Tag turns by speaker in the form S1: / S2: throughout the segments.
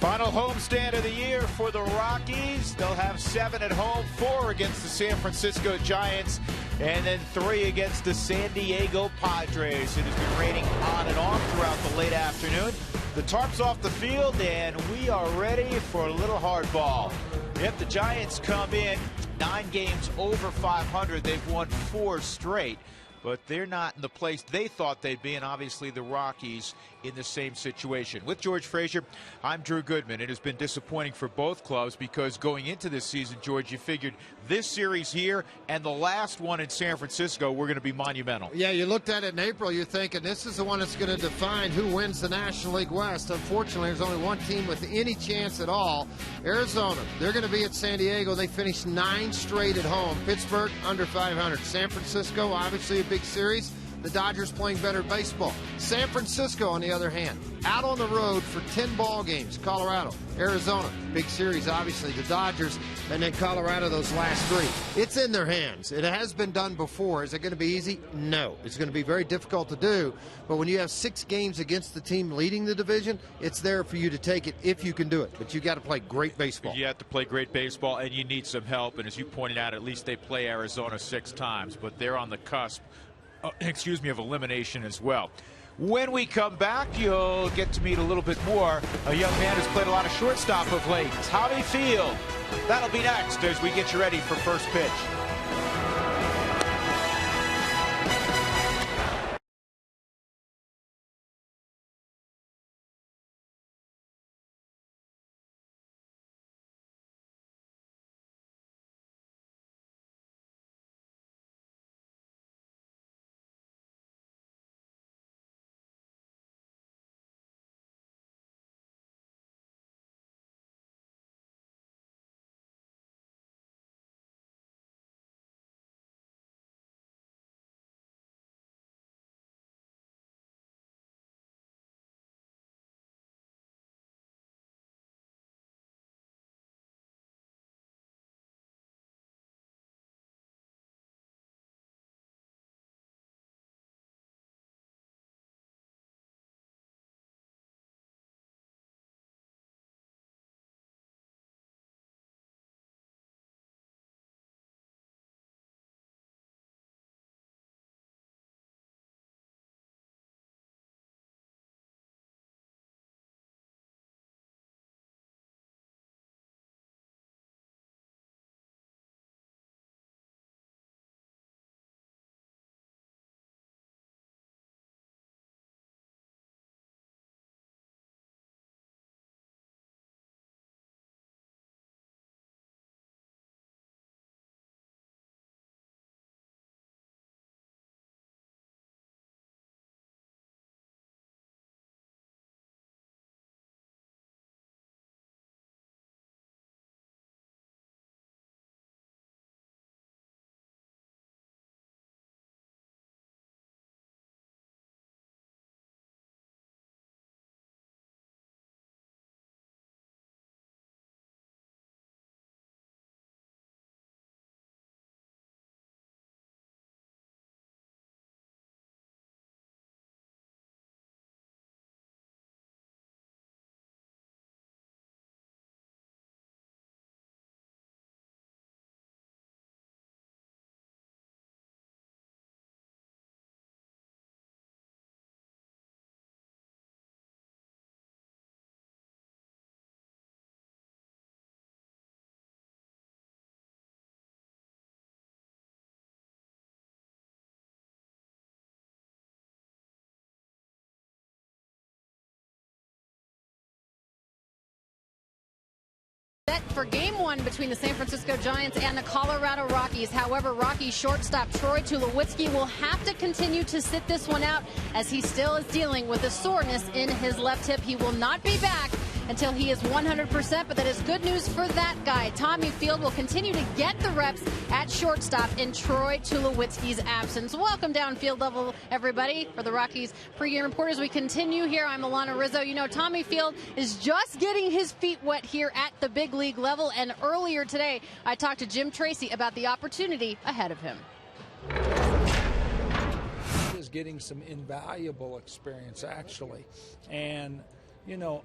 S1: Final homestand of the year for the Rockies. They'll have 7 at home, 4 against the San Francisco Giants, and then 3 against the San Diego Padres. It has been raining on and off throughout the late afternoon. The tarp's off the field, and we are ready for a little hardball. Yep, the Giants come in 9 games over 500. They've won 4 straight. But they're not in the place they thought they'd be, and obviously the Rockies in the same situation. With George Frazier, I'm Drew Goodman. It has been disappointing for both clubs because going into this season, George, you figured this series here and the last one in San Francisco were going to be monumental.
S2: Yeah, you looked at it in April, you're thinking this is the one that's going to define who wins the National League West. Unfortunately, there's only one team with any chance at all. Arizona, they're going to be at San Diego. They finished 9 straight at home. Pittsburgh, under 500. San Francisco, obviously a big series. The Dodgers playing better baseball. San Francisco, on the other hand, out on the road for 10 ball games. Colorado, Arizona, big series, obviously. The Dodgers, and then Colorado, those last 3. It's in their hands. It has been done before. Is it going to be easy? No. It's going to be very difficult to do. But when you have 6 games against the team leading the division, it's there for you to take it if you can do it. But you got to play great baseball.
S1: You have to play great baseball, and you need some help. And as you pointed out, at least they play Arizona 6 times, but they're on the cusp of elimination as well. When we come back, you'll get to meet a little bit more a young man who's played a lot of shortstop of late, Tommy Field. That'll be next as we get you ready for first pitch.
S3: Set for game 1 between the San Francisco Giants and the Colorado Rockies. However, Rockies shortstop Troy Tulowitzki will have to continue to sit this one out as he still is dealing with a soreness in his left hip. He will not be back until he is 100%, but that is good news for that guy. Tommy Field will continue to get the reps at shortstop in Troy Tulowitzki's absence. Welcome down field level, everybody, for the Rockies pregame reporters. We continue here. I'm Alana Rizzo. You know, Tommy Field is just getting his feet wet here at the big league level, and earlier today, I talked to Jim Tracy about the opportunity ahead of him.
S4: He is getting some invaluable experience, actually, and You know,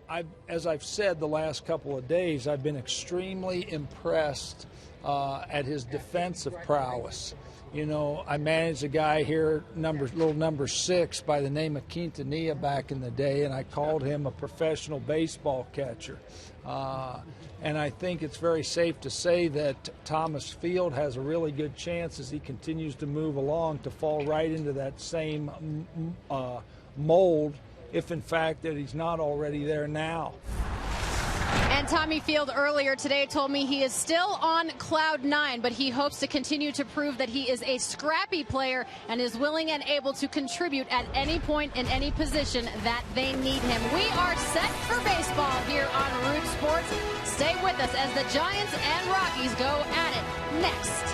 S4: as I've said the last couple of days, I've been extremely impressed at his defensive prowess. You know, I managed a guy here, number 6 by the name of Quintanilla back in the day, and I called him a professional baseball catcher. And I think it's very safe to say that Thomas Field has a really good chance as he continues to move along to fall right into that same mold, if in fact that he's not already there now.
S3: And Tommy Field earlier today told me he is still on cloud 9, but he hopes to continue to prove that he is a scrappy player and is willing and able to contribute at any point in any position that they need him. We are set for baseball here on Root Sports. Stay with us as the Giants and Rockies go at it next.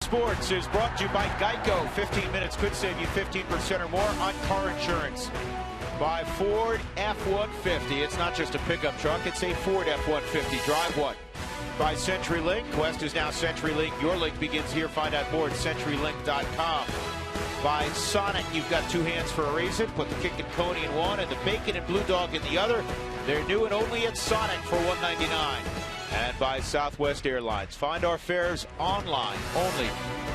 S1: Sports is brought to you by Geico. 15 minutes could save you 15% or more on car insurance. By Ford F-150. It's not just a pickup truck, it's a Ford F-150. Drive one. By CenturyLink. Quest is now CenturyLink. Your link begins here. Find out more at CenturyLink.com. By Sonic. You've got 2 hands for a reason. Put the kick and coney in one and the bacon and blue dog in the other. They're new and only at Sonic for $1.99. And by Southwest Airlines. Find our fares online only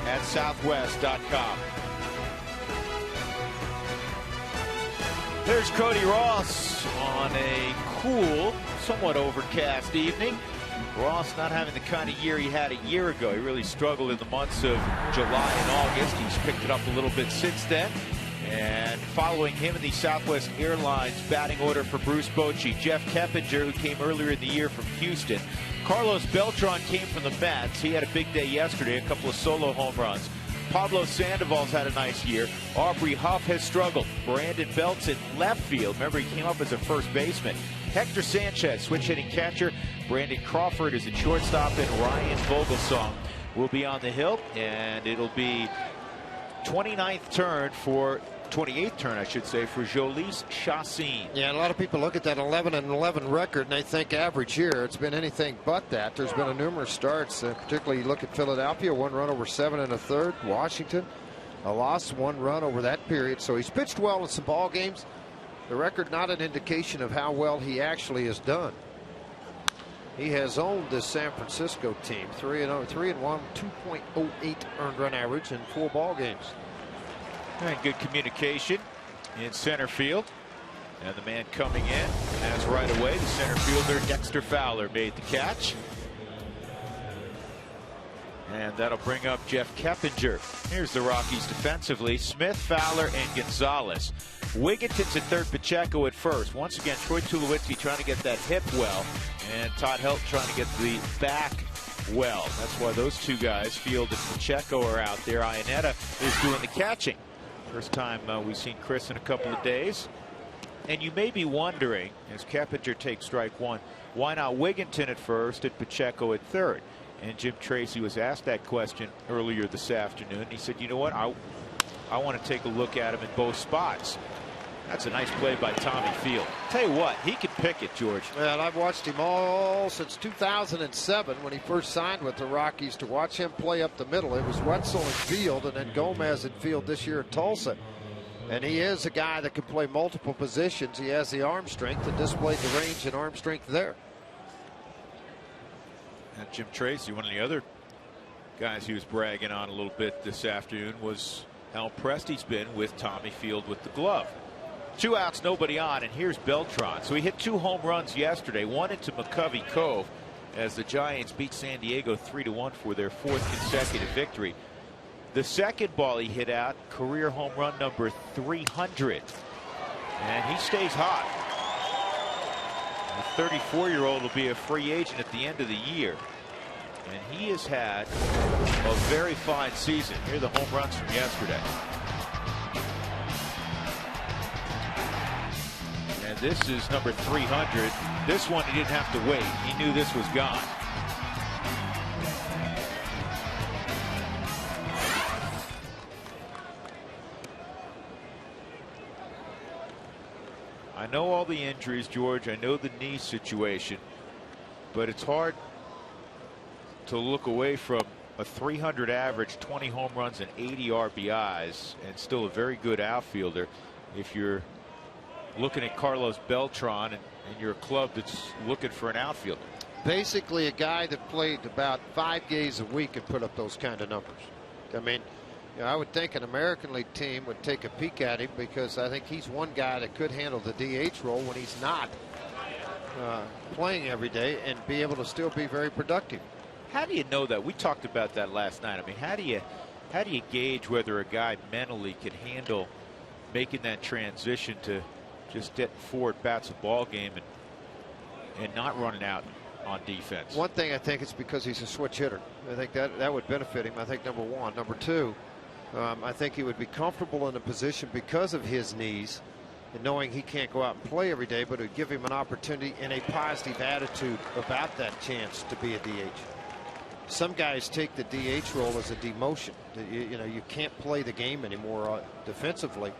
S1: at southwest.com. There's Cody Ross on a cool, somewhat overcast evening. Ross not having the kind of year he had a year ago. He really struggled in the months of July and August. He's picked it up a little bit since then. And following him in the Southwest Airlines batting order for Bruce Bochy, Jeff Keppinger, who came earlier in the year from Houston. Carlos Beltran came from the Mets. He had a big day yesterday, a couple of solo home runs. Pablo Sandoval's had a nice year. Aubrey Huff has struggled. Brandon Belt's in left field. Remember, he came up as a first baseman. Hector Sanchez, switch hitting catcher. Brandon Crawford is at shortstop, and Ryan Vogelsong will be on the hill. And it'll be 28th turn, I should say, for Jolice Chassin.
S2: Yeah, and a lot of people look at that 11-11 record and they think average year. It's been anything but that. There's been numerous starts, particularly you look at Philadelphia, 1 run over 7 1/3. Washington, a loss, 1 run over that period. So he's pitched well in some ball games. The record not an indication of how well he actually has done. He has owned this San Francisco team, 3-1, 2.08 earned run average in 4 ball games.
S1: And good communication in center field. And the man coming in as right away, the center fielder Dexter Fowler made the catch. And that'll bring up Jeff Keppinger. Here's the Rockies defensively. Smith, Fowler, and Gonzalez. Wigginton's at third, Pacheco at first. Once again, Troy Tulowitzki trying to get that hip well, and Todd Helton trying to get the back well. That's why those two guys, Field and Pacheco, are out there. Iannetta is doing the catching. First time we've seen Chris in a couple of days. And you may be wondering, as Keppinger takes strike one, why not Wigginton at first and Pacheco at third? And Jim Tracy was asked that question earlier this afternoon. He said, you know what, I want to take a look at him in both spots. That's a nice play by Tommy Field. Tell you what, he can pick it, George.
S2: Well, I've watched him all since 2007 when he first signed with the Rockies. To watch him play up the middle, it was Wetzel in field and then Gomez in field this year at Tulsa. And he is a guy that can play multiple positions. He has the arm strength and displayed the range and arm strength there.
S1: And Jim Tracy, one of the other guys he was bragging on a little bit this afternoon, was how impressed he's been with Tommy Field with the glove. 2 outs, nobody on, and here's Beltran. So he hit 2 home runs yesterday, one into McCovey Cove, as the Giants beat San Diego 3-1 for their 4th consecutive victory. The second ball he hit out, career home run number 300, and he stays hot. The 34-year-old will be a free agent at the end of the year, and he has had a very fine season. Here are the home runs from yesterday. And this is number 300. This one he didn't have to wait. He knew this was gone. I know all the injuries, George. I know the knee situation, but it's hard to look away from a 300 average, 20 home runs and 80 RBIs, and still a very good outfielder. If you're looking at Carlos Beltran and you're a club that's looking for an outfielder.
S2: Basically a guy that played about 5 days a week and put up those kind of numbers. I mean, you know, I would think an American League team would take a peek at him, because I think he's one guy that could handle the DH role when he's not playing every day and be able to still be very productive.
S1: How do you know that? We talked about that last night. I mean, how do you gauge whether a guy mentally can handle making that transition to just get 4 at bats a ball game and not running out on defense?
S2: One thing, I think it's because he's a switch hitter. I think that would benefit him. I think number one. Number two, I think he would be comfortable in a position because of his knees and knowing he can't go out and play every day, but it would give him an opportunity and a positive attitude about that chance to be a DH. Some guys take the DH role as a demotion. You know, you can't play the game anymore defensively,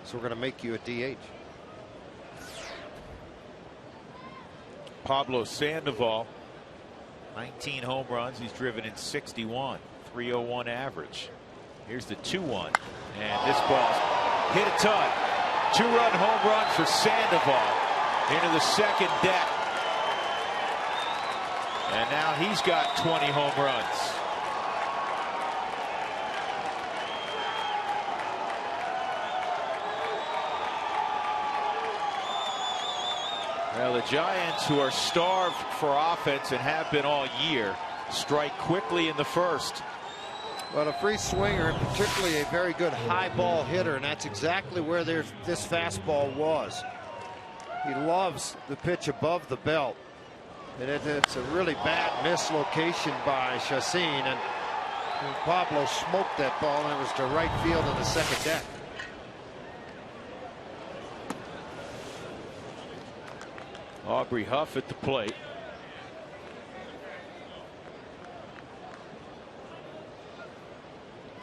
S2: so we're going to make you a DH.
S1: Pablo Sandoval, 19 home runs. He's driven in 61, 301 average. Here's the 2-1, and this ball's hit a ton. 2-run home run for Sandoval into the second deck. And now he's got 20 home runs. Well, the Giants, who are starved for offense and have been all year, strike quickly in the first.
S2: Well, a free swinger, and particularly a very good high ball hitter, and that's exactly where this fastball was. He loves the pitch above the belt, and it's a really bad mislocation by Chacin, and Pablo smoked that ball, and it was to right field in the second deck.
S1: Aubrey Huff at the plate.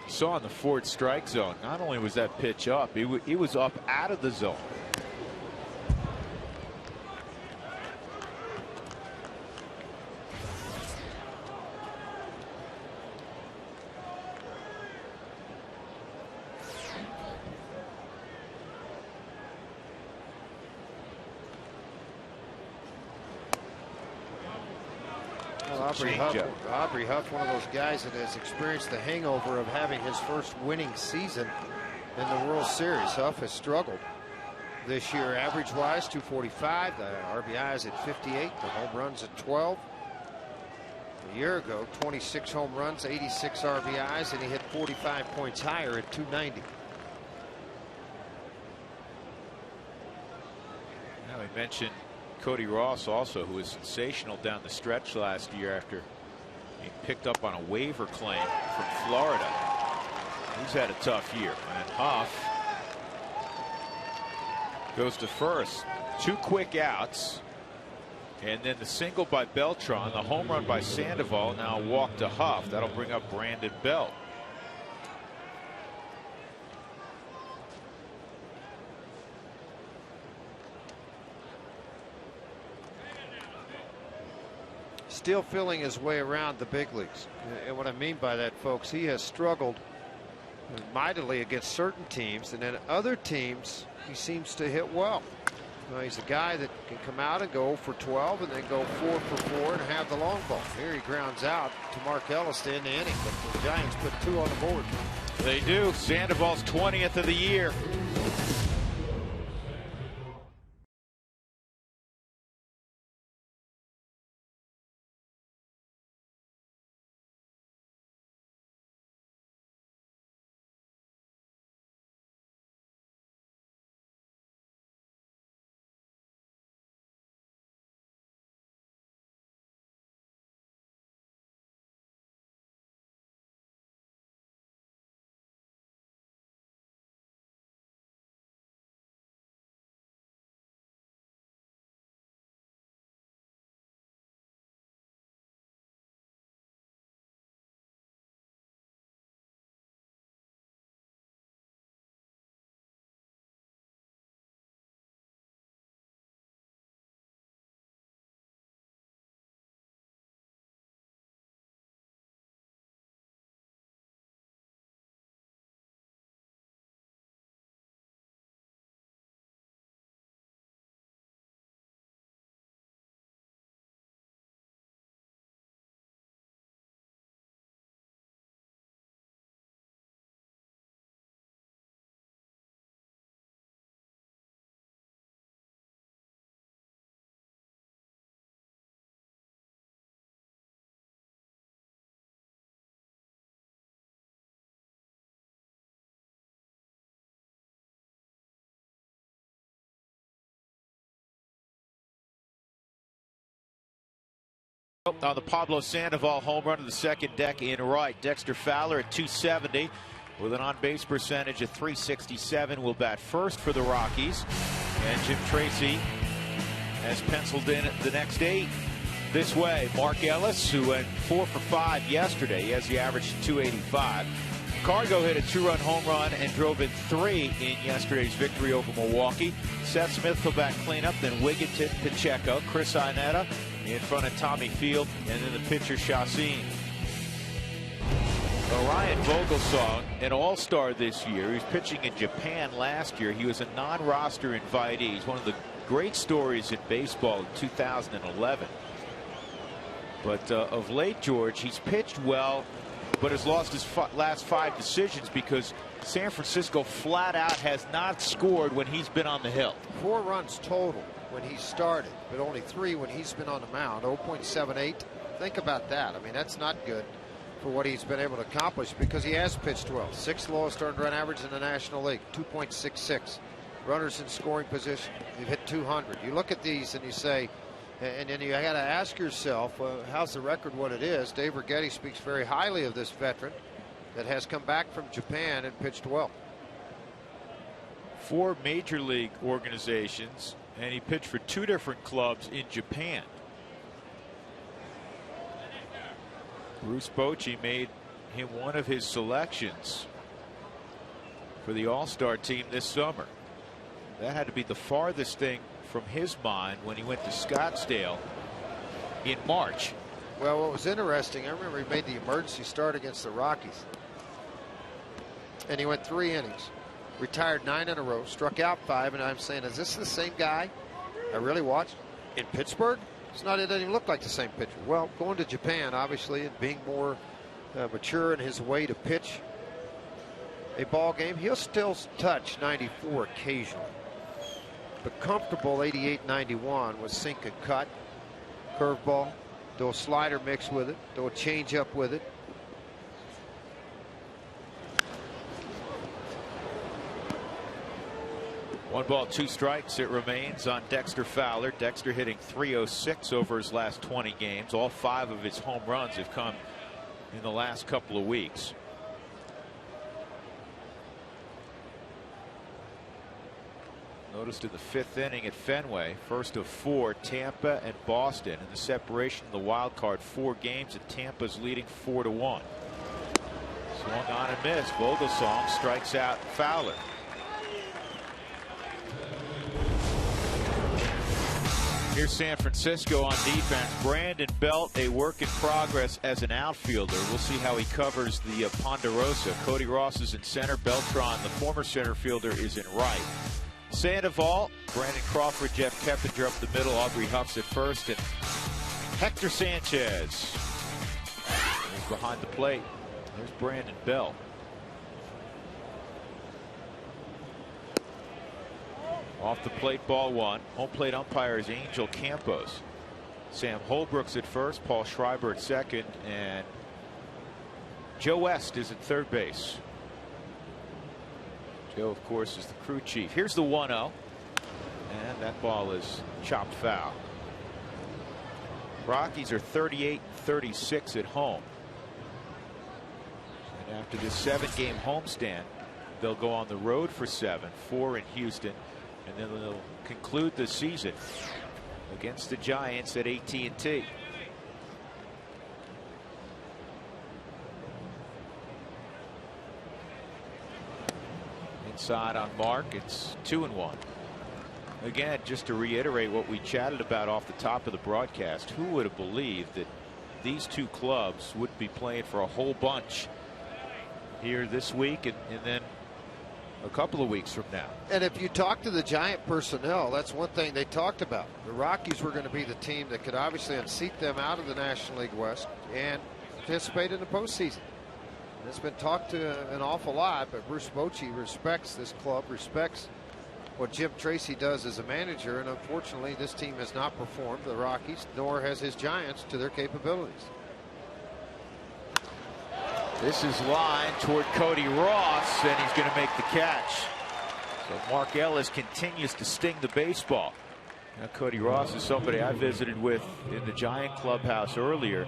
S1: Saw in the 4th strike zone, not only was that pitch up, it was up out of the zone.
S2: Aubrey Huff, one of those guys that has experienced the hangover of having his first winning season in the World Series. Huff has struggled this year, average-wise, 245. The RBIs at 58. The home runs at 12. A year ago, 26 home runs, 86 RBIs, and he hit 45 points higher at 290.
S1: Now we mentioned Cody Ross also, who was sensational down the stretch last year after he picked up on a waiver claim from Florida. He's had a tough year. And Huff goes to first. 2 quick outs. And then the single by Beltran, the home run by Sandoval, now a walk to Huff. That'll bring up Brandon Belt.
S2: Still feeling his way around the big leagues. And what I mean by that, folks, he has struggled mightily against certain teams, and then other teams he seems to hit well. He's a guy that can come out and go for 12 and then go 4 for 4 and have the long ball. Here he grounds out to Mark Ellis to end the inning, but the Giants put 2 on the board.
S1: They do. Sandoval's 20th of the year. On the Pablo Sandoval home run of the second deck in right. Dexter Fowler at 270 with an on-base percentage of 367 will bat first for the Rockies. And Jim Tracy has penciled in the next 8 this way. Mark Ellis, who went 4 for 5 yesterday, he has the average 285. Cargo hit a 2-run home run and drove in 3 in yesterday's victory over Milwaukee. Seth Smith will bat cleanup, then Wigginton, Pacheco, Chris Inetta in front of Tommy Field, and then the pitcher Chacin. Ryan Vogelsong, an all-star this year. He was pitching in Japan last year. He was a non-roster invitee. He's one of the great stories in baseball in 2011. But of late, George, he's pitched well, but has lost his last 5 decisions because San Francisco flat out has not scored when he's been on the hill.
S2: 4 runs total when he started, but only 3 when he's been on the mound. 0.78. Think about that. I mean, that's not good for what he's been able to accomplish because he has pitched well. 6th lowest earned run average in the National League, 2.66. Runners in scoring position. You've hit 200. You look at these and you say, and then you got to ask yourself, how's the record what it is? Dave Righetti speaks very highly of this veteran that has come back from Japan and pitched well.
S1: 4 major league organizations, and he pitched for 2 different clubs in Japan. Bruce Bochy made him one of his selections for the All-Star team this summer. That had to be the farthest thing from his mind when he went to Scottsdale in March.
S2: Well, what was interesting, I remember he made the emergency start against the Rockies. And he went 3 innings, retired 9 in a row, struck out 5, and I'm saying, is this the same guy I really watched in Pittsburgh? It's not, it doesn't even look like the same pitcher. Well, going to Japan, obviously, and being more mature in his way to pitch a ball game, he'll still touch 94 occasionally. But comfortable 88, 91 with sink and cut, curveball, Throw a slider mixed with it. Throw a changeup with it.
S1: One ball, two strikes. It remains on Dexter Fowler. Dexter hitting .306 over his last 20 games. All 5 of his home runs have come in the last couple of weeks. Noticed in the 5th inning at Fenway, first of 4, Tampa and Boston, and the separation in the wild card, 4 games, and Tampa's leading 4-1. Swung on and missed. Vogelsong strikes out Fowler. Here's San Francisco on defense. Brandon Belt, a work in progress as an outfielder. We'll see how he covers the Ponderosa. Cody Ross is in center. Beltran, the former center fielder, is in right. Sandoval, Brandon Crawford, Jeff Keppinger up the middle. Aubrey Huff's at first, and Hector Sanchez is behind the plate. There's Brandon Belt. Off the plate, ball 1. Home plate umpire is Angel Campos. Sam Holbrook's at first, Paul Schreiber at second, and Joe West is at third base. Joe, of course, is the crew chief. Here's the 1-0, and that ball is chopped foul. Rockies are 38-36 at home. And after this 7-game homestand, they'll go on the road for 7, 4 in Houston, and then they'll conclude the season against the Giants at AT&T. Inside on Mark, it's 2-1. Again, just to reiterate what we chatted about off the top of the broadcast, who would have believed that these two clubs would be playing for a whole bunch here this week and then a couple of weeks from now.
S2: And if you talk to the Giant personnel, that's one thing they talked about. The Rockies were going to be the team that could obviously unseat them out of the National League West and participate in the postseason. And it's been talked to an awful lot, but Bruce Bochy respects this club, respects what Jim Tracy does as a manager, and unfortunately this team has not performed, the Rockies, nor has his Giants, to their capabilities.
S1: This is lined toward Cody Ross, and he's going to make the catch. So Mark Ellis continues to sting the baseball. Now, Cody Ross is somebody I visited with in the Giant clubhouse earlier,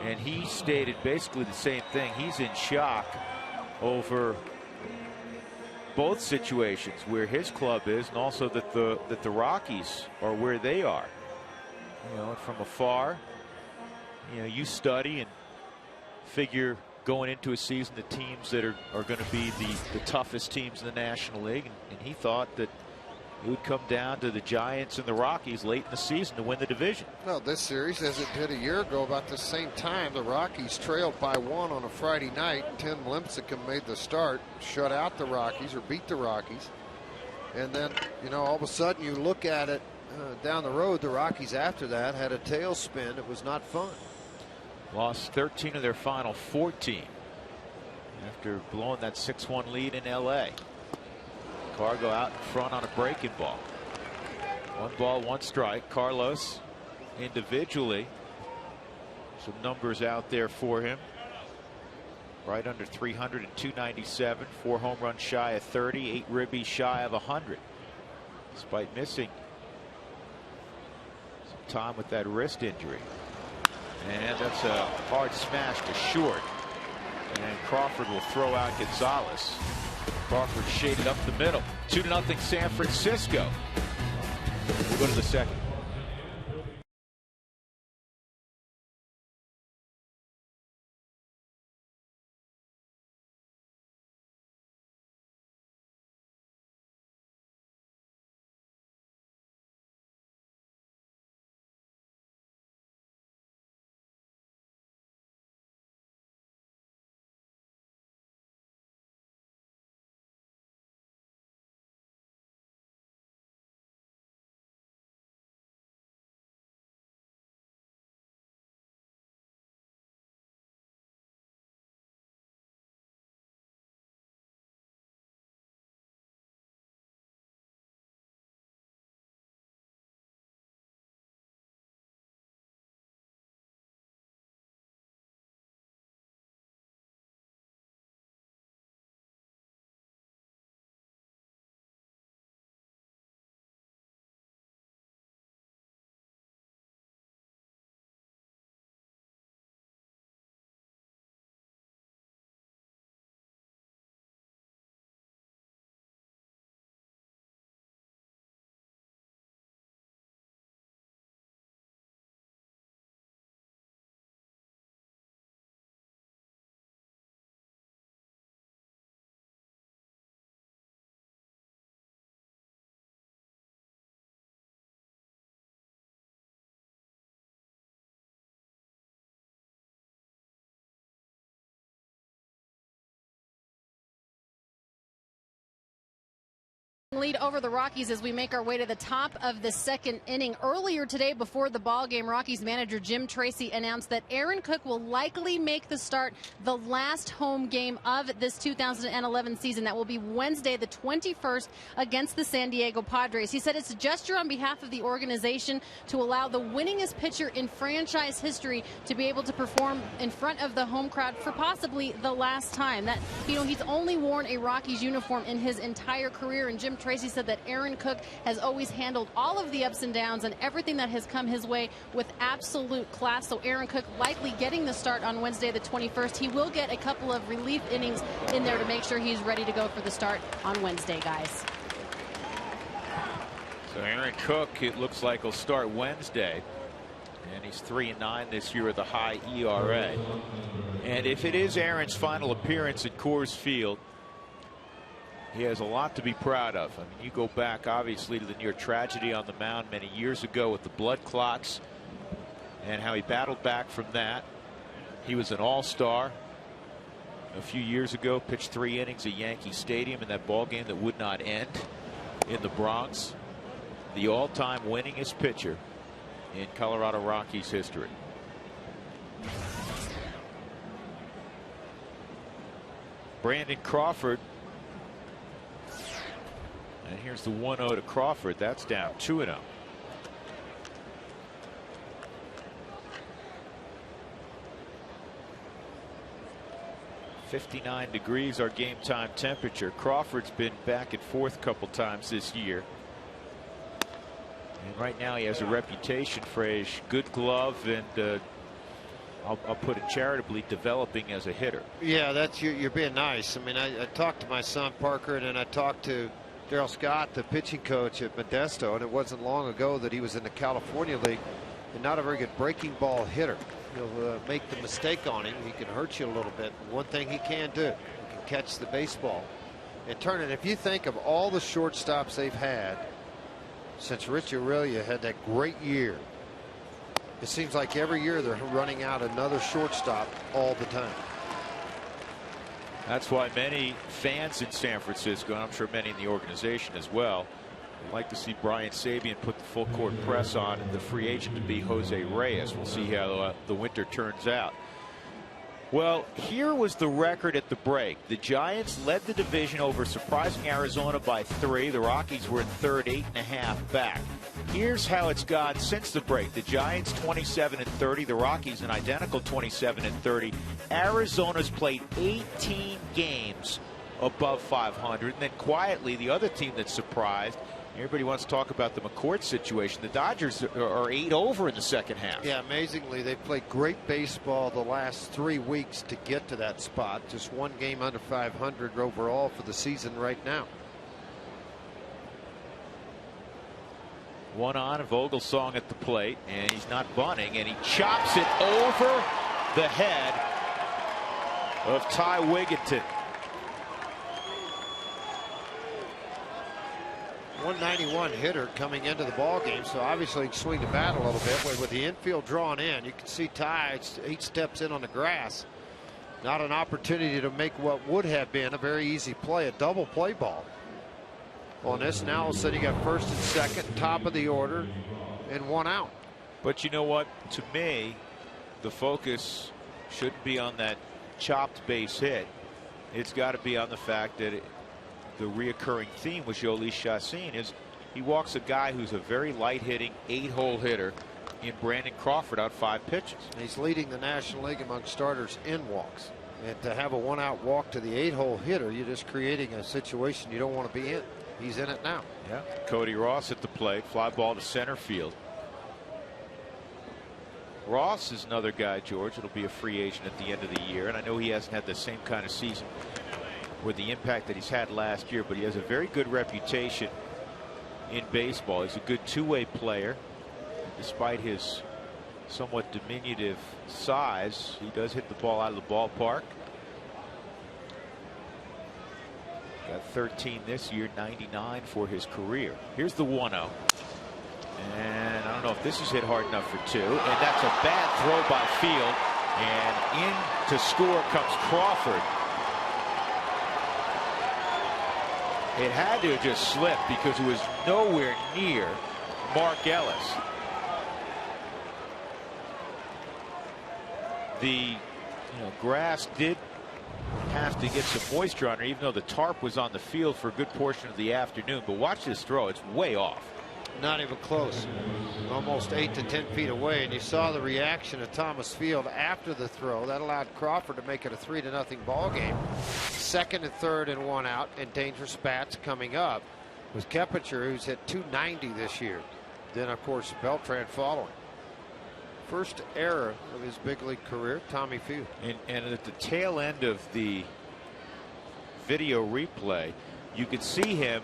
S1: and he stated basically the same thing. He's in shock over both situations, where his club is, and also that the Rockies are where they are. You know, from afar, you know, you study and figure going into a season the teams that are going to be the toughest teams in the National League, and he thought that it would come down to the Giants and the Rockies late in the season to win the division.
S2: Well, this series, as it did a year ago about the same time, the Rockies trailed by 1 on a Friday night. Tim Lincecum made the start, shut out the Rockies, or beat the Rockies. And then, you know, all of a sudden you look at it down the road, the Rockies after that had a tailspin. It was not fun.
S1: Lost 13 of their final 14 after blowing that 6-1 lead in LA. Cargo out in front on a breaking ball. 1 ball, 1 strike. Carlos individually, some numbers out there for him. Right under 300 and 297. 4 home runs shy of 30. 8 ribbies shy of 100. Despite missing some time with that wrist injury. And that's a hard smash to short. And Crawford will throw out Gonzalez. Crawford shaded up the middle. 2-0 San Francisco. We'll go to the second.
S3: Lead over the Rockies as we make our way to the top of the second inning. Earlier today, before the ball game, Rockies manager Jim Tracy announced that Aaron Cook will likely make the start the last home game of this 2011 season. That will be Wednesday, the 21st, against the San Diego Padres. He said it's a gesture on behalf of the organization to allow the winningest pitcher in franchise history to be able to perform in front of the home crowd for possibly the last time. That, you know, he's only worn a Rockies uniform in his entire career, and Jim Tracy said that Aaron Cook has always handled all of the ups and downs and everything that has come his way with absolute class. So Aaron Cook likely getting the start on Wednesday the 21st. He will get a couple of relief innings in there to make sure he's ready to go for the start on Wednesday, guys.
S1: So Aaron Cook, it looks like, will start Wednesday. And he's 3-9 this year with a high ERA. And if it is Aaron's final appearance at Coors Field, he has a lot to be proud of. I mean, you go back, obviously, to the near tragedy on the mound many years ago with the blood clots and how he battled back from that. He was an all-star a few years ago, pitched 3 innings at Yankee Stadium in that ball game that would not end in the Bronx. The all-time winningest pitcher in Colorado Rockies history. Brandon Crawford. And here's the 1-0 to Crawford. That's down 2-0. "59 degrees our game time temperature." Crawford's been back and forth a couple times this year. And right now he has a reputation for a good glove and I'll put it charitably, developing as a hitter.
S2: Yeah, that's you're being nice. I mean, I talked to my son Parker, and then I talked to Darryl Scott, the pitching coach at Modesto, and it wasn't long ago that he was in the California League and not a very good breaking ball hitter. You'll make the mistake on him, he can hurt you a little bit. One thing he can do, he can catch the baseball and turn it. If you think of all the shortstops they've had since Rich Aurelia had that great year, it seems like every year they're running out another shortstop all the time.
S1: That's why many fans in San Francisco, and I'm sure many in the organization as well, would like to see Brian Sabean put the full court press on and the free agent to be Jose Reyes. We'll see how the winter turns out. Well, here was the record at the break. The Giants led the division over surprising Arizona by 3. The Rockies were in third, 8.5 back. Here's how it's gone since the break. The Giants 27-30. The Rockies an identical 27-30. Arizona's played 18 games above 500. And then quietly, the other team that surprised, everybody wants to talk about the McCourt situation. The Dodgers are 8 over in the second half.
S2: Yeah, amazingly, they played great baseball the last 3 weeks to get to that spot. Just 1 game under 500 overall for the season right now.
S1: 1 on, Vogelsong at the plate, and he's not bunting, and he chops it over the head of Ty Wigginton.
S2: 191 hitter coming into the ball game, so obviously he can swing the bat a little bit. With the infield drawn in, you can see Ty, he steps in on the grass. Not an opportunity to make what would have been a very easy play, a double play ball. On this, now all of a sudden you got first and second, top of the order, and 1 out.
S1: But you know what? To me, the focus shouldn't be on that chopped base hit. It's got to be on the fact that the reoccurring theme with Jhoulys Chacín is he walks a guy who's a very light-hitting 8-hole hitter in Brandon Crawford out 5 pitches.
S2: He's leading the National League among starters in walks. And to have a 1-out walk to the 8-hole hitter, you're just creating a situation you don't want to be in. He's in it now.
S1: Yeah. Cody Ross at the plate. Fly ball to center field. Ross is another guy, George. It'll be a free agent at the end of the year. And I know he hasn't had the same kind of season with the impact that he's had last year, but he has a very good reputation in baseball. He's a good two-way player. Despite his somewhat diminutive size, he does hit the ball out of the ballpark. Got 13 this year, 99 for his career. Here's the 1-0. And I don't know if this is hit hard enough for 2. And that's a bad throw by Field. And in to score comes Crawford. It had to have just slipped because it was nowhere near Mark Ellis. The grass did have to get some moisture on it, even though the tarp was on the field for a good portion of the afternoon. But watch this throw. It's way off.
S2: Not even close. Almost 8 to 10 feet away. And you saw the reaction of Thomas Field after the throw. That allowed Crawford to make it a 3-0 ball game. Second and third and one out, and dangerous bats coming up with Keppinger, who's hit .290 this year. Then, of course, Beltran following. First error of his big league career, Tommy Field.
S1: And at the tail end of the video replay, you could see him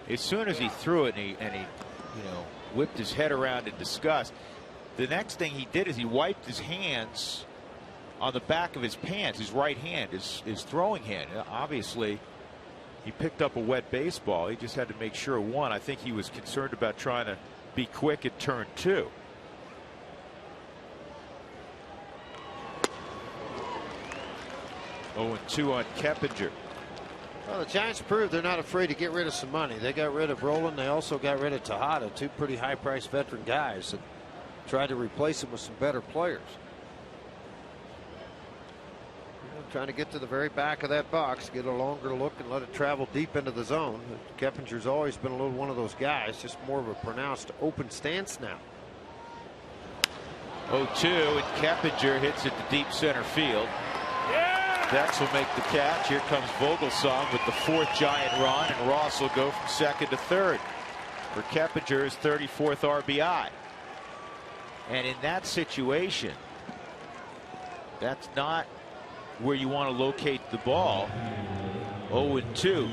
S1: as soon as he threw it, and he whipped his head around in disgust. The next thing he did is he wiped his hands on the back of his pants. His right hand, his throwing hand. Obviously, he picked up a wet baseball. He just had to make sure, one, I think he was concerned about trying to be quick at turn 2. Oh, and 2 on Keppinger.
S2: Well, the Giants proved they're not afraid to get rid of some money. They got rid of Roland. They also got rid of Tejada, 2 pretty high-priced veteran guys, and tried to replace them with some better players. Trying to get to the very back of that box, get a longer look, and let it travel deep into the zone. Keppinger's always been a little one of those guys, just more of a pronounced open stance now.
S1: 0-2, and Keppinger hits it to deep center field. Dex will make the catch. Here comes Vogelsong with the 4th Giant run, and Ross will go from second to third for Keppinger's 34th RBI. And in that situation, that's not where you want to locate the ball. 0-2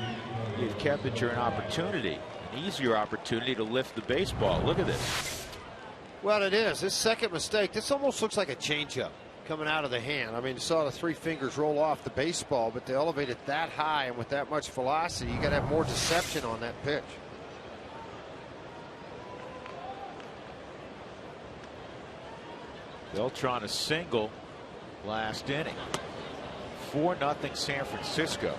S1: give Keppinger an opportunity, an easier opportunity to lift the baseball. Look at this.
S2: Well, it is. This second mistake, this almost looks like a changeup coming out of the hand. I mean, you saw the 3 fingers roll off the baseball, but to elevate it that high and with that much velocity, you got to have more deception on that pitch.
S1: Beltran a single last inning. 4-0 San Francisco.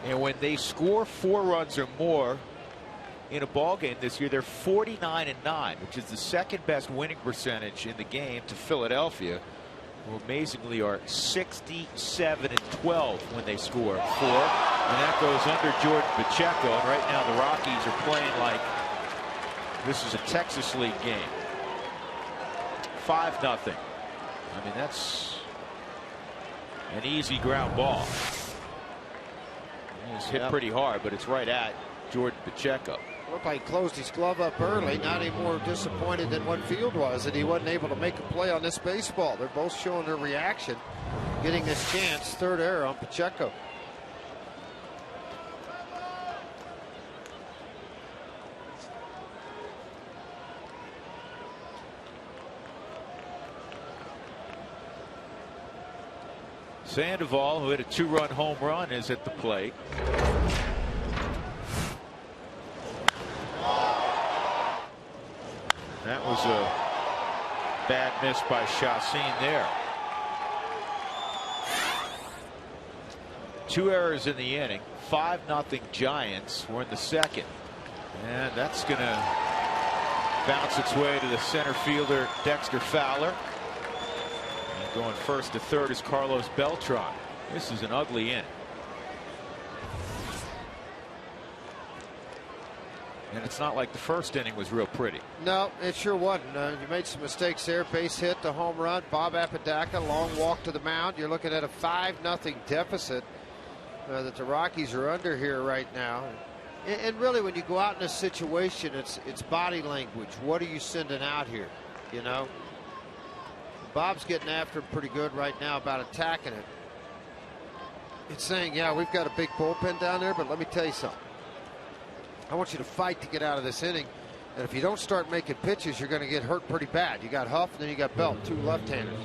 S1: And when they score 4 runs or more in a ball game this year, they're 49-9, which is the second best winning percentage in the game to Philadelphia, who amazingly are 67-12 when they score 4. And that goes under Jordan Pacheco. And right now the Rockies are playing like this is a Texas League game. 5-0. I mean, that's an easy ground ball. It's hit pretty hard, but it's right at Jordan Pacheco.
S2: Looked like he closed his glove up early. Not any more disappointed than what Field was that he wasn't able to make a play on this baseball. They're both showing their reaction, getting this chance. 3rd error on Pacheco.
S1: Sandoval, who hit a 2-run home run, is at the plate. That was a bad miss by Chacin there. 2 errors in the inning. 5-0 Giants. We're in the second. And that's going to bounce its way to the center fielder, Dexter Fowler. And going first to third is Carlos Beltran. This is an ugly inning. And it's not like the first inning was real pretty.
S2: No, it sure wasn't. You made some mistakes there. Base hit, the home run. Bob Apodaca, long walk to the mound. You're looking at a 5-0 deficit that the Rockies are under here right now. And really, when you go out in a situation, it's body language. What are you sending out here? You know, Bob's getting after him pretty good right now about attacking it. It's saying, yeah, we've got a big bullpen down there, but let me tell you something. I want you to fight to get out of this inning. And if you don't start making pitches, you're going to get hurt pretty bad. You got Huff, and then you got Belt, 2 left-handers.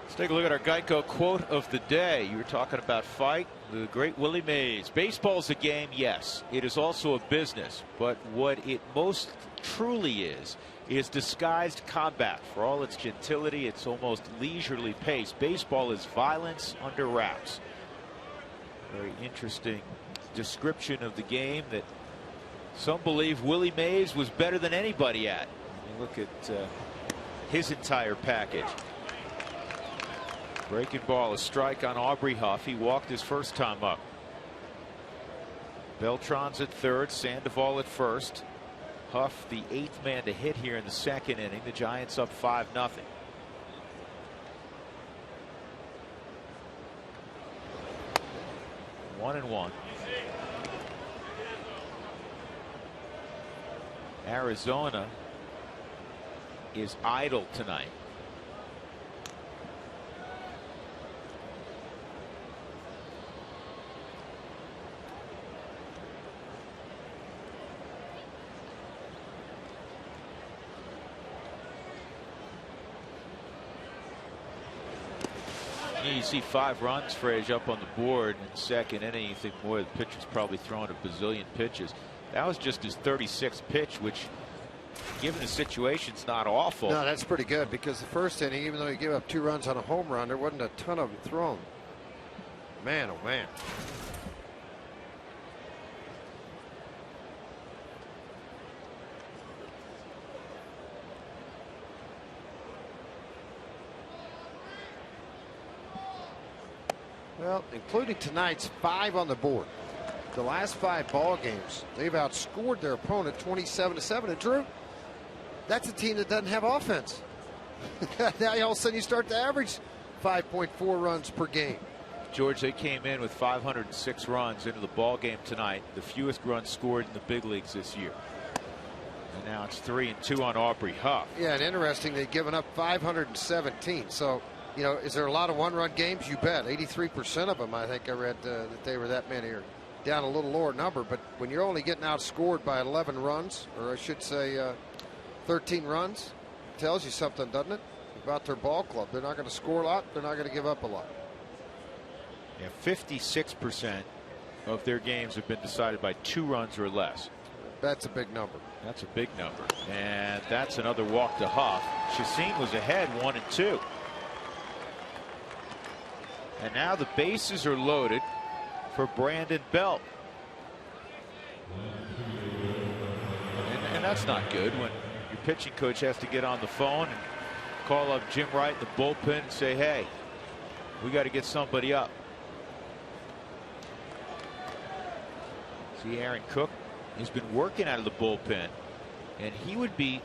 S1: Let's take a look at our Geico quote of the day. You were talking about fight. The great Willie Mays. Baseball's a game, yes. It is also a business. But what it most truly is disguised combat. For all its gentility, its almost leisurely pace. Baseball is violence under wraps. Very interesting description of the game that some believe Willie Mays was better than anybody at. You look at his entire package. Breaking ball, a strike on Aubrey Huff. He walked his first time up. Beltran's at third, Sandoval at first. Huff, the 8th man to hit here in the 2nd inning. The Giants up 5-0. 1-1. Arizona is idle tonight. You see 5 runs, Frage, up on the board in the 2nd inning. You think, boy, the pitcher's probably throwing a bazillion pitches. That was just his 36th pitch, which, given the situation, is not awful.
S2: No, that's pretty good, because the 1st inning, even though he gave up 2 runs on a home run, there wasn't a ton of them thrown. Man, oh man. Well, including tonight's 5 on the board. The last 5 ball games, they've outscored their opponent 27-7. And Drew, that's a team that doesn't have offense. Now all of a sudden you start to average 5.4 runs per game.
S1: George, they came in with 506 runs into the ball game tonight, the fewest runs scored in the big leagues this year. And now it's 3-2 on Aubrey Huff.
S2: Yeah, and interesting, they've given up 517. So, you know, is there a lot of 1-run games? You bet. 83% of them, I think I read that they were that many, or down a little lower number. But when you're only getting outscored by 11 runs, or I should say 13 runs, it tells you something, doesn't it, about their ball club? They're not going to score a lot. They're not going to give up a lot.
S1: Yeah, 56% of their games have been decided by 2 runs or less.
S2: That's a big number.
S1: That's a big number. And that's another walk to Huff. Chacin was ahead 1-2. And now the bases are loaded for Brandon Belt. And that's not good when your pitching coach has to get on the phone and call up Jim Wright in the bullpen and say, hey, we got to get somebody up. See, Aaron Cook has been working out of the bullpen, and he would be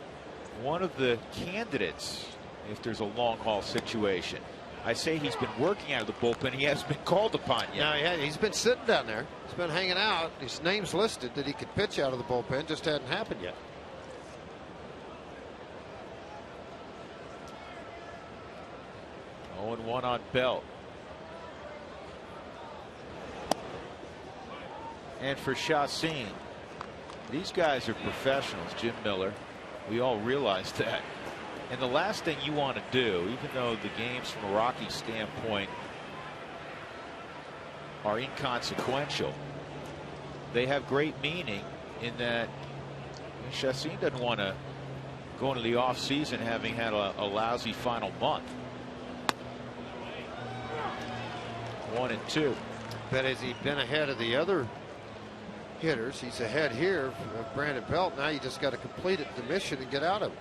S1: one of the candidates if there's a long haul situation. I say he's been working out of the bullpen. He hasn't been called upon yet.
S2: No, he's been sitting down there. He's been hanging out. His name's listed that he could pitch out of the bullpen. Just hadn't happened yet.
S1: Oh, 0-1 on Belt. And for Chacin, these guys are professionals, Jim Miller. We all realize that. And the last thing you want to do, even though the games from a Rocky standpoint are inconsequential, they have great meaning in that Chacin doesn't want to go into the offseason having had a lousy final month. 1-2.
S2: But has he been ahead of the other hitters? He's ahead here of Brandon Belt. Now you just got to complete it, the mission, and get out of it.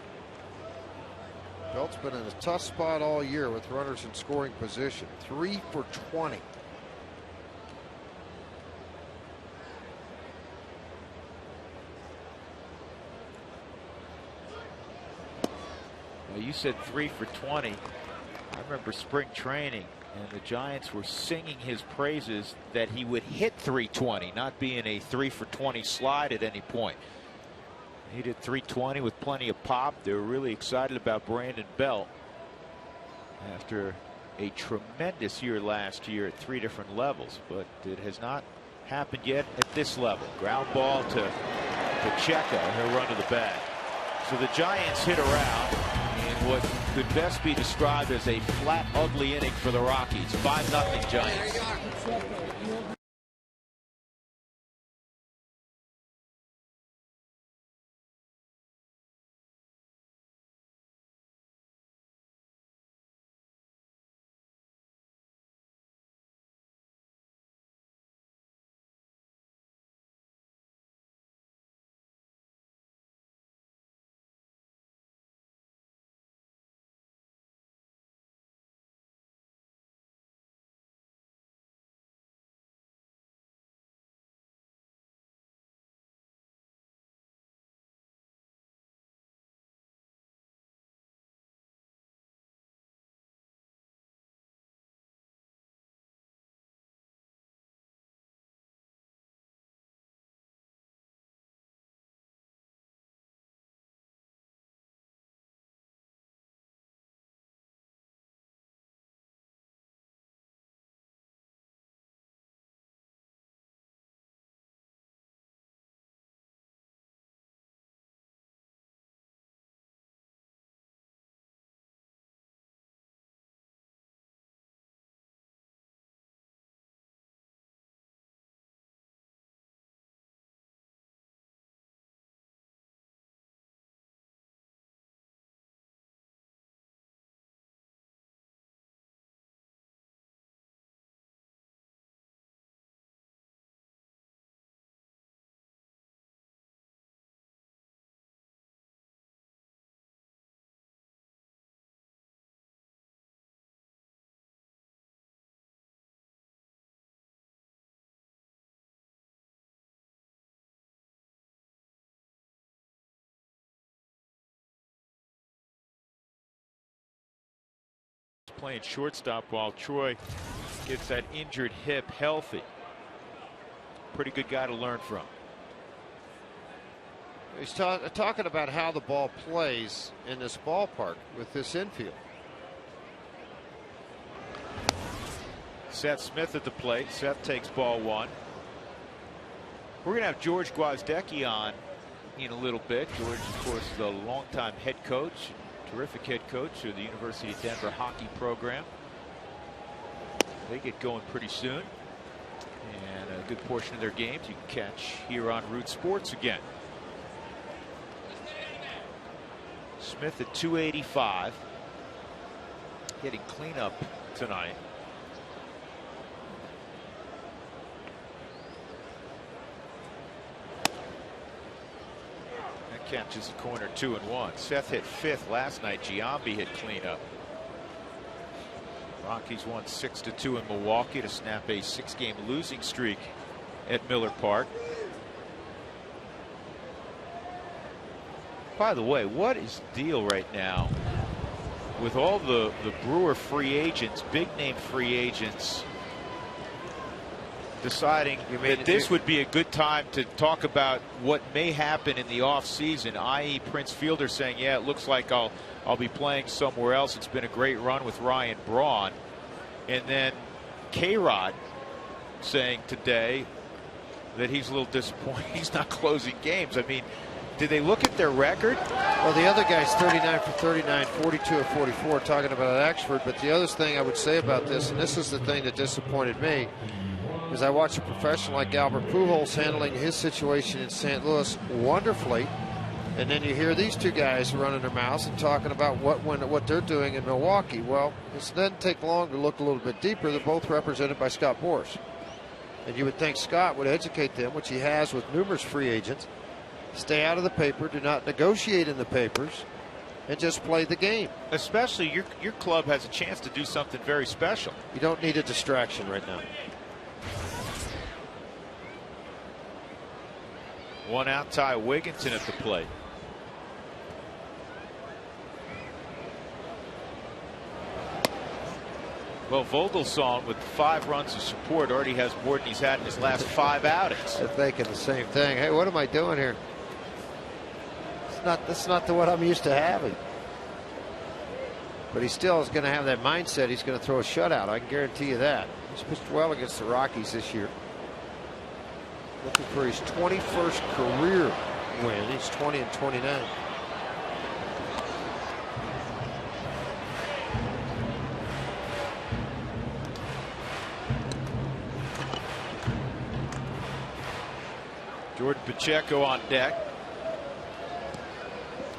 S2: Belt's been in a tough spot all year with runners in scoring position. 3 for 20.
S1: Well, you said 3 for 20. I remember spring training, and the Giants were singing his praises that he would hit 320, not being a 3 for 20 slide at any point. He did 320 with plenty of pop. They were really excited about Brandon Belt after a tremendous year last year at 3 different levels, but it has not happened yet at this level. Ground ball to Pacheco. He'll run to the bag. So the Giants hit around in what could best be described as a flat, ugly inning for the Rockies. 5-0 Giants. playing shortstop while Troy gets that injured hip healthy. Pretty good guy to learn from.
S2: He's talking about how the ball plays in this ballpark with this infield.
S1: Seth Smith at the plate. Seth takes ball one. We're going to have George Gwozdecky on in a little bit. George, of course, is a longtime head coach, terrific head coach of the University of Denver hockey program. They get going pretty soon. And a good portion of their games you can catch here on Root Sports again. Smith at 285. Getting cleanup tonight. That catches the corner 2-1. Seth hit 5th last night. Giambi hit cleanup. Rockies won 6-2 in Milwaukee to snap a 6-game losing streak at Miller Park. By the way, what is the deal right now with all the Brewer free agents, big name free agents, deciding that this would be a good time to talk about what may happen in the offseason, i.e. Prince Fielder saying, yeah, it looks like I'll be playing somewhere else. It's been a great run with Ryan Braun. And then K-Rod saying today that he's a little disappointed he's not closing games. I mean, did they look at their record?
S2: Well, the other guy's 39 for 39, 42 of 44, talking about Axford. But the other thing I would say about this, and this is the thing that disappointed me, is I watched a professional like Albert Pujols handling his situation in St. Louis wonderfully. And then you hear these two guys running their mouths and talking about what they're doing in Milwaukee. Well, it doesn't take long to look a little bit deeper. They're both represented by Scott Boras. And you would think Scott would educate them, which he has with numerous free agents. Stay out of the paper, do not negotiate in the papers, and just play the game.
S1: Especially your club has a chance to do something very special.
S2: You don't need a distraction right now.
S1: 1 out, Ty Wigginton at the plate. Well, Vogelsong with 5 runs of support already has more than he's had in his last 5 outings.
S2: They're thinking the same thing. Hey, what am I doing here? That's not what I'm used to having. But he still is going to have that mindset. He's going to throw a shutout. I can guarantee you that. He's pitched well against the Rockies this year. Looking for his 21st career win. He's 20 and 29.
S1: Jordan Pacheco on deck.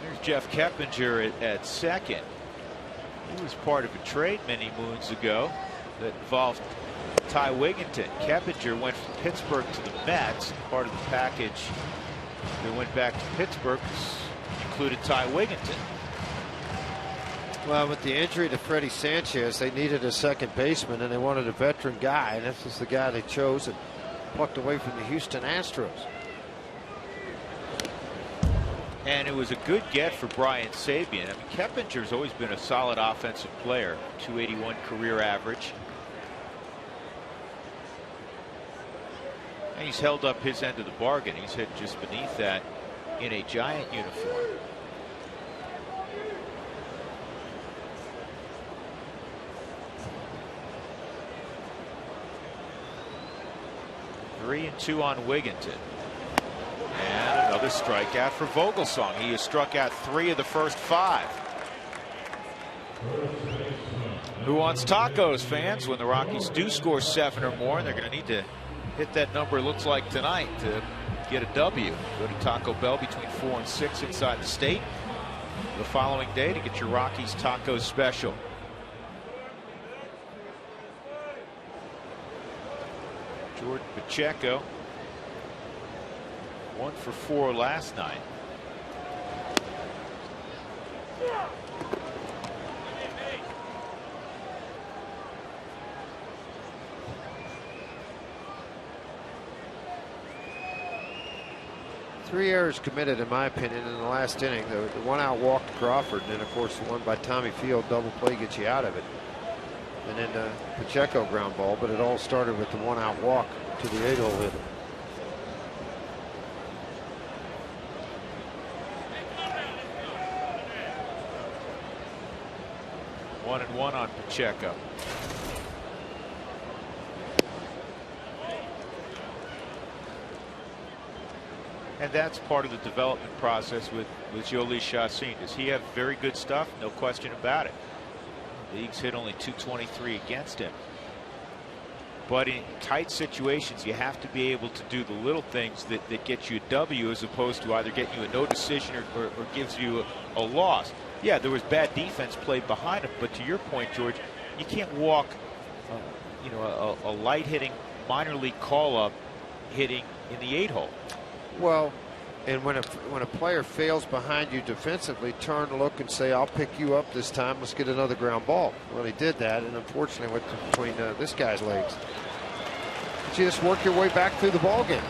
S1: There's Jeff Keppinger at second. He was part of a trade many moons ago that involved Ty Wigginton. Keppinger went from Pittsburgh to the Mets. Part of the package that went back to Pittsburgh included Ty Wigginton.
S2: Well, with the injury to Freddie Sanchez, they needed a second baseman and they wanted a veteran guy, and this is the guy they chose and plucked away from the Houston Astros.
S1: And it was a good get for Brian Sabian. I mean, Keppinger's always been a solid offensive player. 281 career average. And he's held up his end of the bargain. He's hit just beneath that in a Giant uniform. Three and 2 on Wigginton. And another strikeout for Vogelsong. He has struck out 3 of the first 5. Who wants tacos, fans? When the Rockies do score 7 or more, they're going to need to hit that number, it looks like, tonight to get a W. Go to Taco Bell between 4 and 6 inside the state the following day to get your Rockies tacos special. Jordan Pacheco, 1 for 4 last night.
S2: Three errors committed, in my opinion, in the last inning. The 1 out walk to Crawford, and then, of course, the one by Tommy Field, double play gets you out of it. and then the Pacheco ground ball, but it all started with the 1-out walk to the 8-hole hitter.
S1: One and one on Pacheco. And that's part of the development process with Jhoulys Chacín. Does he have very good stuff? No question about it. The league's hit only .223 against him. But in tight situations, you have to be able to do the little things that get you a W, as opposed to either getting you a no decision or gives you a loss. Yeah, there was bad defense played behind him, but to your point, George, you can't walk a light hitting minor league call up hitting in the 8-hole.
S2: Well, and when a player fails behind you defensively, turn, look, and say, I'll pick you up this time. Let's get another ground ball. Well, he did that, and unfortunately went between this guy's legs. But you just work your way back through the ball game.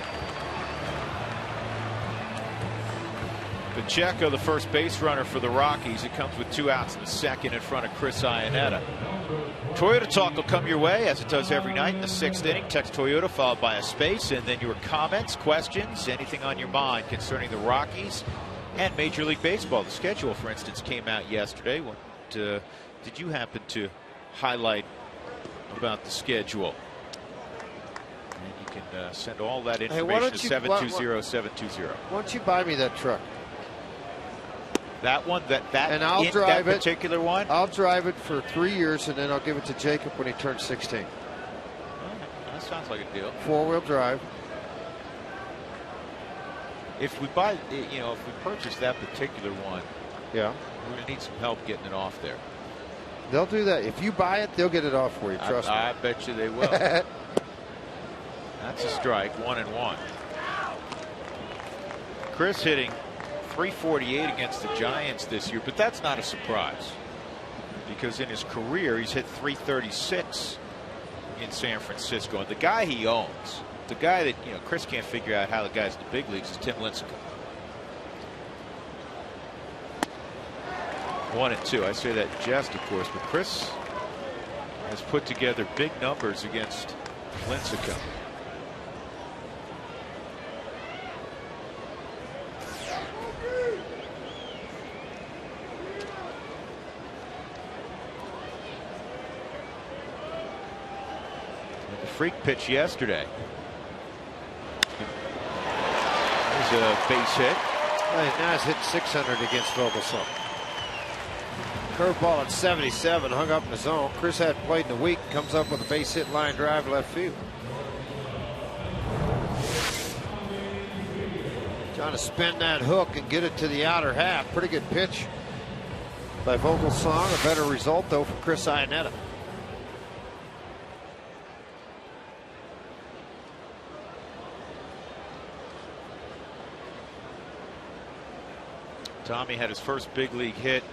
S1: Pacheco, the first base runner for the Rockies. It comes with 2 outs in the second in front of Chris Iannetta. Toyota Talk will come your way, as it does every night in the 6th inning. Text Toyota followed by a space, and then your comments, questions, anything on your mind concerning the Rockies and Major League Baseball. The schedule, for instance, came out yesterday. What did you happen to highlight about the schedule? And you can send all that information to 720-720.
S2: Why don't you buy me that truck?
S1: That one,
S2: and I'll drive
S1: that particular one.
S2: I'll drive it for 3 years, and then I'll give it to Jacob when he turns 16.
S1: That sounds like a deal.
S2: 4-wheel drive.
S1: If we buy, if we purchase that particular one,
S2: yeah,
S1: we're gonna need some help getting it off there.
S2: They'll do that. If you buy it, they'll get it off for you. Trust me.
S1: I bet you they will. That's a strike. 1-1. Chris hitting .348 against the Giants this year, but that's not a surprise, because in his career he's hit .336 in San Francisco. And the guy he owns, the guy that Chris can't figure out how the guy's in the big leagues, is Tim Lincecum. 1-2. I say that in jest, of course, but Chris has put together big numbers against Lincecum. Freak pitch yesterday. There's a base hit.
S2: Now he's hit .600 against Vogelsong. Curveball at 77, hung up in the zone. Chris hadn't played in a week. Comes up with a base hit line drive left field. Trying to spin that hook and get it to the outer half. Pretty good pitch by Vogelsong. A better result, though, for Chris Iannetta.
S1: Tommy had his first big league hit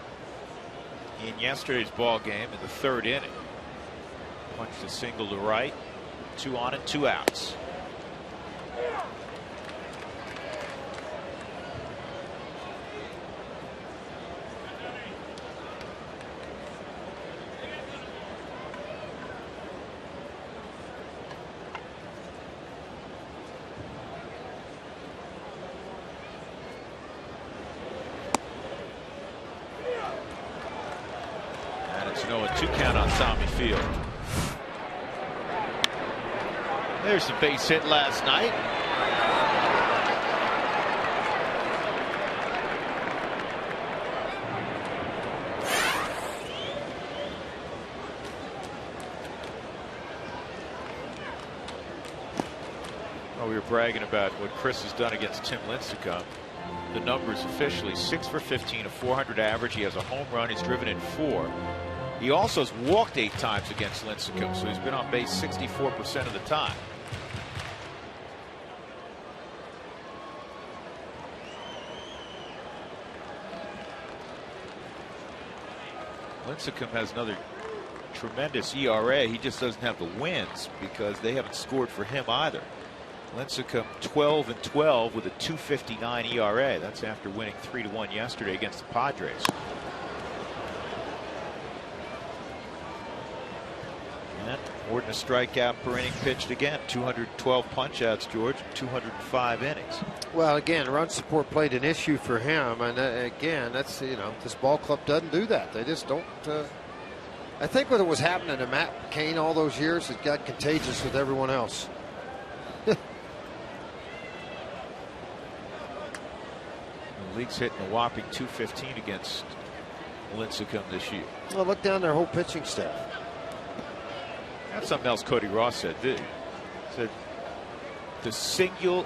S1: in yesterday's ball game in the 3rd inning. Punched a single to right. 2 on and 2 outs. A 2 count on Tommy Field. There's a base hit last night. Oh, we were bragging about what Chris has done against Tim Lincecum. The numbers officially: 6 for 15, a .400 average. He has a home run. He's driven in 4. He also has walked 8 times against Lincecum, so he's been on base 64% of the time. Lincecum has another tremendous ERA. He just doesn't have the wins because they haven't scored for him either. Lincecum 12-12 with a .259 ERA. That's after winning 3-1 yesterday against the Padres. And more than a strikeout per inning pitched again. 212 punch-outs, George, 205 innings.
S2: Well, again, run support played an issue for him, and again, that's, you know, this ball club doesn't do that. They just don't. I think what was happening to Matt Cain all those years, it got contagious with everyone else.
S1: The league's hitting a whopping 215 against Lincecum this year.
S2: Well, look down their whole pitching staff.
S1: That's something else Cody Ross said. He said the single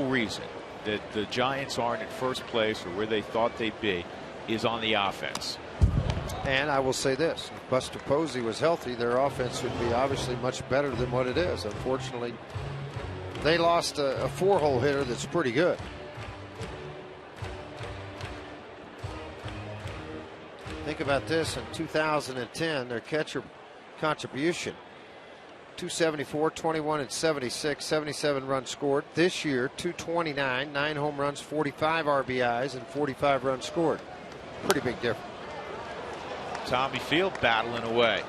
S1: reason that the Giants aren't in first place or where they thought they'd be is on the offense.
S2: And I will say this, if Buster Posey was healthy, their offense would be obviously much better than what it is. Unfortunately, they lost a 4-hole hitter that's pretty good. Think about this, in 2010, their catcher contribution, 274, 21 and 76, 77 runs scored. This year, 229, 9 home runs, 45 RBIs, and 45 runs scored. Pretty big difference.
S1: Tommy Field battling away.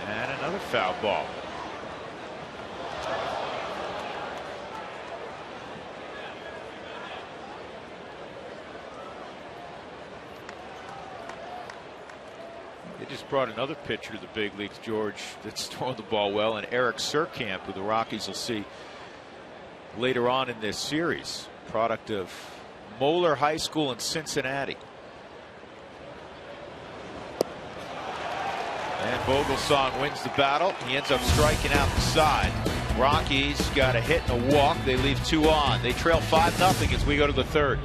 S1: And another foul ball. They just brought another pitcher to the big leagues, George, that's throwing the ball well, and Eric Surkamp, who the Rockies will see later on in this series, product of Moeller High School in Cincinnati. And Vogelsong wins the battle. He ends up striking out the side. Rockies got a hit and a walk. They leave 2 on. They trail 5-0 as we go to the third.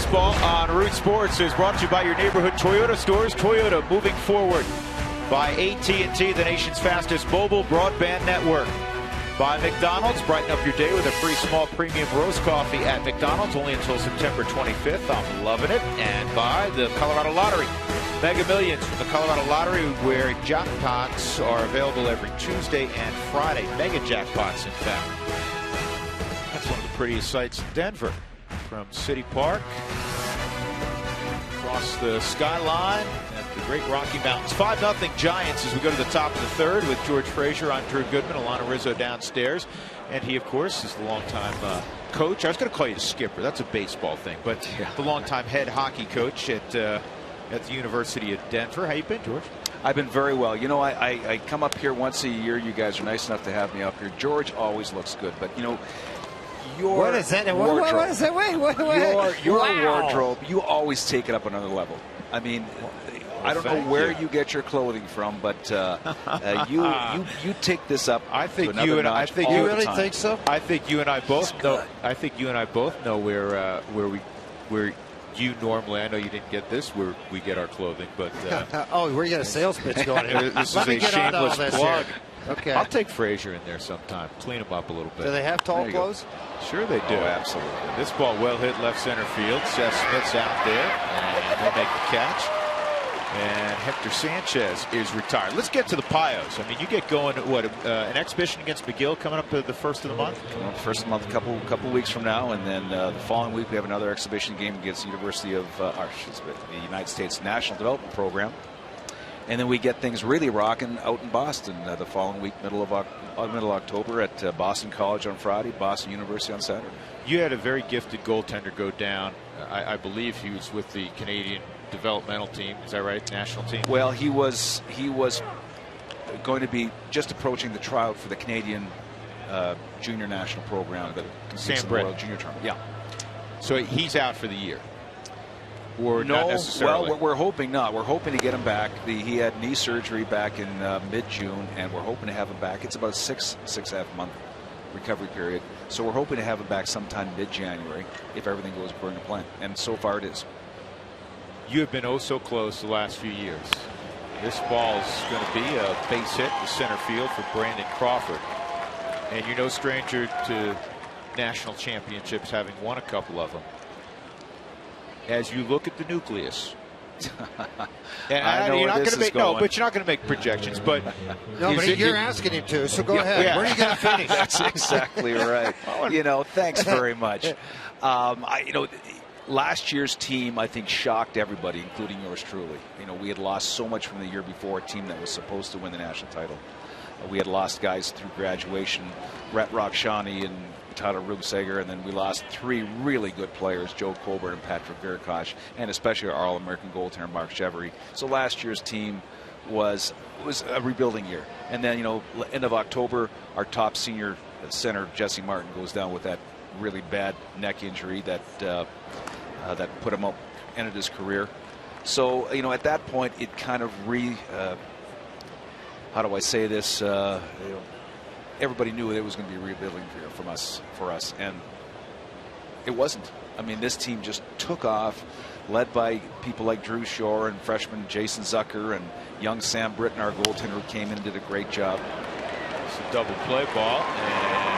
S1: Baseball on Root Sports is brought to you by your neighborhood Toyota stores. Toyota, moving forward. By AT&T, the nation's fastest mobile broadband network. By McDonald's, brighten up your day with a free small premium roast coffee at McDonald's, only until September 25th. I'm loving it. And by the Colorado Lottery. Mega Millions from the Colorado Lottery, where jackpots are available every Tuesday and Friday. Mega jackpots, in fact. That's one of the prettiest sights in Denver. From City Park, across the skyline at the Great Rocky Mountains. 5-0 Giants as we go to the top of the third with George Frazier. I'm Drew Goodman, Alana Rizzo downstairs. And he, of course, is the longtime coach. I was going to call you the skipper. That's a baseball thing. But the longtime head hockey coach at the University of Denver. How you been, George?
S5: I've been very well. You know, I come up here once a year. You guys are nice enough to have me up here. George always looks good. But, you know, your
S2: what is that?
S5: wardrobe,
S2: What is that? Wait.
S5: your
S2: Wow.
S5: wardrobe, you always take it up another level. I mean, I don't know where you get your clothing from, but you take this up.
S1: I think
S5: to
S1: you and
S5: notch
S1: I think
S5: all
S1: you
S5: the
S2: really
S5: time.
S2: think so?
S1: I think you and I both know. I think you and I both know where you normally. I know you didn't get this where we get our clothing, but
S2: oh, we got a sales pitch going here.
S1: this
S2: Let
S1: is
S2: me
S1: a
S2: get on all
S1: shameless
S2: this
S1: plug.
S2: here. Okay.
S1: I'll take Frazier in there sometime. Clean him up a little bit.
S2: Do they have tall
S5: There you go.
S2: clothes?
S1: Sure they do.
S5: Oh, absolutely.
S1: This ball well hit left center field. Seth Smith's out there, and he'll make the catch. And Hector Sanchez is retired. Let's get to the Pios. I mean, you get going. An exhibition against McGill coming up the first of the month.
S5: Well, the first of the month, a couple weeks from now, and then the following week we have another exhibition game against the University of the United States National Development Program. And then we get things really rocking out in Boston the following week, middle of October at Boston College on Friday, Boston University on Saturday.
S1: You had a very gifted goaltender go down. I believe he was with the Canadian developmental team. Is that right? National team?
S5: Well, he was going to be just approaching the tryout for the Canadian junior national program that competes in the World Junior Tournament. Yeah.
S1: So he's out for the year. Or
S5: no,
S1: not necessarily.
S5: Well, we're hoping not. We're hoping to get him back. He had knee surgery back in mid-June, and we're hoping to have him back. It's about a six and a half month recovery period. So we're hoping to have him back sometime mid-January if everything goes according to plan. And so far it is.
S1: You have been oh so close the last few years. This ball is going to be a base hit to center field for Brandon Crawford. And you're no stranger to national championships, having won a couple of them. As you look at the nucleus, and
S5: I know
S1: you're
S5: where
S1: not
S5: this
S1: going to
S5: is
S1: make no,
S5: going.
S1: but you're not going to make projections. But
S2: No, but you're asking him to, so go ahead.
S1: Yeah.
S2: Where are you going to finish?
S5: That's exactly right. Thanks very much. Last year's team, I think, shocked everybody, including yours truly. We had lost so much from the year before, a team that was supposed to win the national title. We had lost guys through graduation, Rhett Rockshani and Tyler Rugsager, and then we lost three really good players, Joe Colbert and Patrick Virkosh, and especially our All-American goaltender, Mark Chevery. So last year's team was a rebuilding year. And then, end of October, our top senior center, Jesse Martin, goes down with that really bad neck injury that put him up, ended his career. So, at that point, it kind of how do I say this? Everybody knew it was going to be a rebuilding year for us, and it wasn't. I mean, this team just took off, led by people like Drew Shore and freshman Jason Zucker and young Sam Britton, our goaltender, who came in and did a great job.
S1: It's a double play ball, and